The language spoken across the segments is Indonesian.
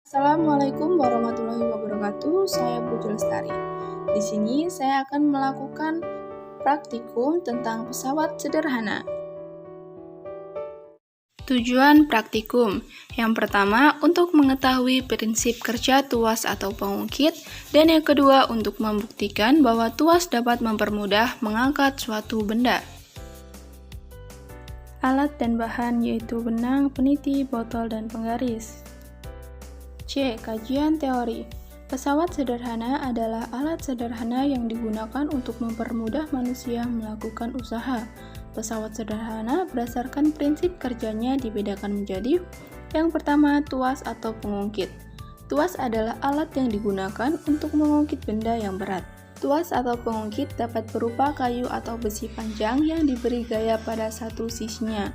Assalamualaikum warahmatullahi wabarakatuh. Saya Puji Lestari. Di sini saya akan melakukan praktikum tentang pesawat sederhana. Tujuan praktikum yang pertama untuk mengetahui prinsip kerja tuas atau pengungkit, dan yang kedua untuk membuktikan bahwa tuas dapat mempermudah mengangkat suatu benda. Alat dan bahan yaitu benang, peniti, botol, dan penggaris. C. Kajian teori. Pesawat sederhana adalah alat sederhana yang digunakan untuk mempermudah manusia melakukan usaha. Pesawat sederhana berdasarkan prinsip kerjanya dibedakan menjadi: yang pertama, tuas atau pengungkit. Tuas adalah alat yang digunakan untuk mengungkit benda yang berat. Tuas atau pengungkit dapat berupa kayu atau besi panjang yang diberi gaya pada satu sisinya.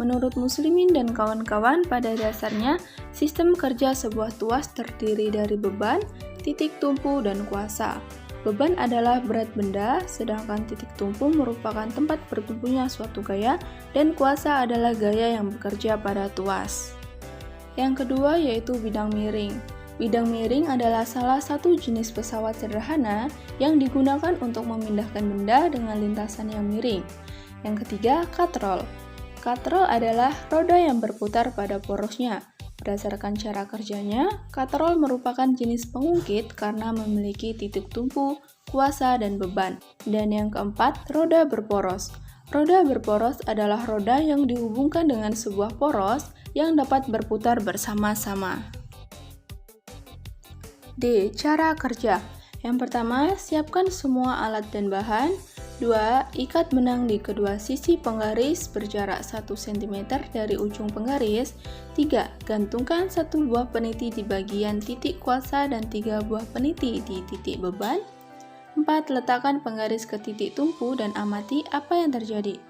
Menurut Muslimin dan kawan-kawan, pada dasarnya sistem kerja sebuah tuas terdiri dari beban, titik tumpu, dan kuasa. Beban adalah berat benda, sedangkan titik tumpu merupakan tempat bertumpunya suatu gaya, dan kuasa adalah gaya yang bekerja pada tuas. Yang kedua yaitu bidang miring. Bidang miring adalah salah satu jenis pesawat sederhana yang digunakan untuk memindahkan benda dengan lintasan yang miring. Yang ketiga, katrol. Katrol adalah roda yang berputar pada porosnya. Berdasarkan cara kerjanya, katrol merupakan jenis pengungkit karena memiliki titik tumpu, kuasa, dan beban. Dan yang keempat, roda berporos. Roda berporos adalah roda yang dihubungkan dengan sebuah poros yang dapat berputar bersama-sama. D. Cara kerja. Yang pertama, siapkan semua alat dan bahan. 2. Ikat benang di kedua sisi penggaris berjarak 1 cm dari ujung penggaris. 3. Gantungkan 1 buah peniti di bagian titik kuasa dan 3 buah peniti di titik beban. 4. Letakkan penggaris ke titik tumpu dan amati apa yang terjadi.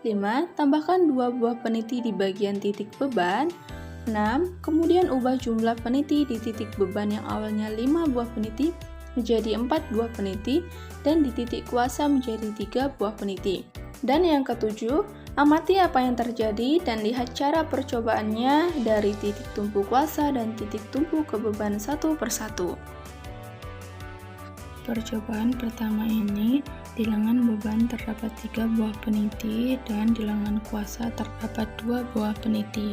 5. Tambahkan 2 buah peniti di bagian titik beban. 6. Kemudian ubah jumlah peniti di titik beban yang awalnya 5 buah peniti menjadi 4 buah peniti, dan di titik kuasa menjadi 3 buah peniti. Dan yang ketujuh, amati apa yang terjadi dan lihat cara percobaannya dari titik tumpu kuasa dan titik tumpu ke beban satu persatu. Percobaan pertama ini, di lengan beban terdapat 3 buah peniti dan di lengan kuasa terdapat 2 buah peniti.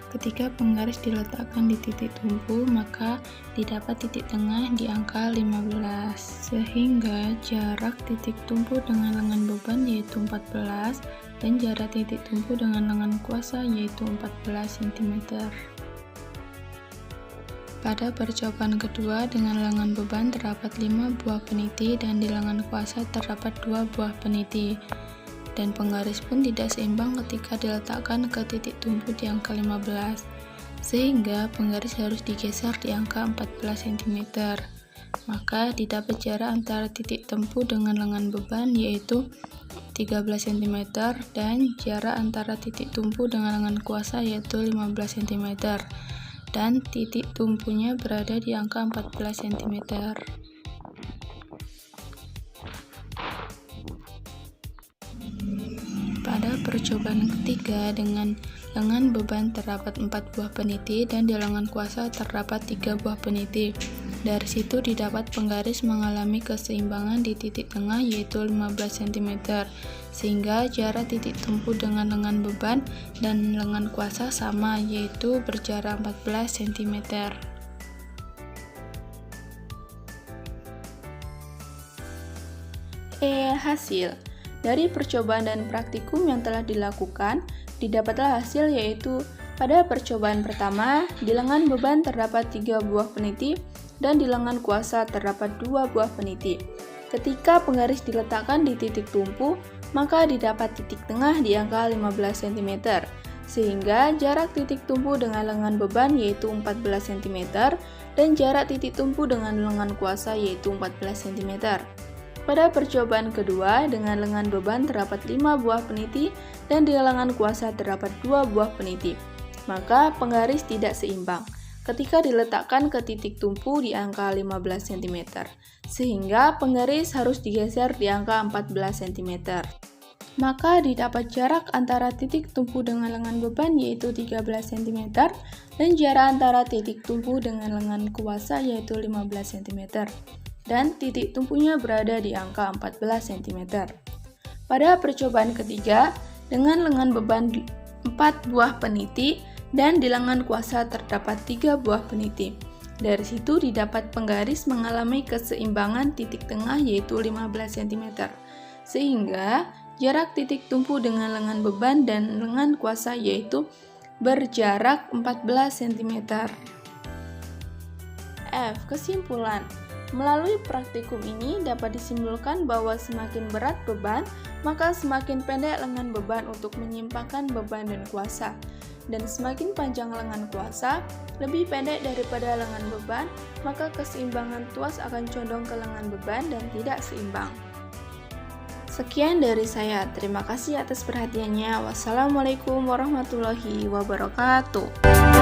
Ketika penggaris diletakkan di titik tumpu, maka didapat titik tengah di angka 15, sehingga jarak titik tumpu dengan lengan beban yaitu 14 dan jarak titik tumpu dengan lengan kuasa yaitu 14 cm. Pada percobaan kedua, dengan lengan beban terdapat 5 buah peniti dan di lengan kuasa terdapat 2 buah peniti. Dan penggaris pun tidak seimbang ketika diletakkan ke titik tumpu di angka 15, sehingga penggaris harus digeser di angka 14 cm. Maka didapat jarak antara titik tumpu dengan lengan beban yaitu 13 cm dan jarak antara titik tumpu dengan lengan kuasa yaitu 15 cm, dan titik tumpunya berada di angka 14 cm. Pada percobaan ketiga, dengan lengan beban terdapat 4 buah peniti dan di lengan kuasa terdapat 3 buah peniti. Dari situ didapat penggaris mengalami keseimbangan di titik tengah yaitu 15 cm, sehingga jarak titik tumpu dengan lengan beban dan lengan kuasa sama yaitu berjarak 14 cm. Hasil. Dari percobaan dan praktikum yang telah dilakukan, didapatlah hasil yaitu pada percobaan pertama, di lengan beban terdapat 3 buah peniti dan di lengan kuasa terdapat 2 buah peniti. Ketika penggaris diletakkan di titik tumpu, maka didapat titik tengah di angka 15 cm, sehingga jarak titik tumpu dengan lengan beban yaitu 14 cm dan jarak titik tumpu dengan lengan kuasa yaitu 14 cm. Pada percobaan kedua, dengan lengan beban terdapat 5 buah peniti dan di lengan kuasa terdapat 2 buah peniti. Maka penggaris tidak seimbang ketika diletakkan ke titik tumpu di angka 15 cm, sehingga penggaris harus digeser di angka 14 cm. maka didapat jarak antara titik tumpu dengan lengan beban yaitu 13 cm dan jarak antara titik tumpu dengan lengan kuasa yaitu 15 cm dan titik tumpunya berada di angka 14 cm. Pada percobaan ketiga, dengan lengan beban 4 buah peniti dan di lengan kuasa terdapat 3 buah peniti. Dari situ didapat penggaris mengalami keseimbangan titik tengah yaitu 15 cm. Sehingga jarak titik tumpu dengan lengan beban dan lengan kuasa yaitu berjarak 14 cm. F. Kesimpulan. Melalui praktikum ini dapat disimpulkan bahwa semakin berat beban, maka semakin pendek lengan beban untuk menyimpangkan beban dan kuasa. Dan semakin panjang lengan kuasa, lebih pendek daripada lengan beban, maka keseimbangan tuas akan condong ke lengan beban dan tidak seimbang. Sekian dari saya, terima kasih atas perhatiannya. Wassalamualaikum warahmatullahi wabarakatuh.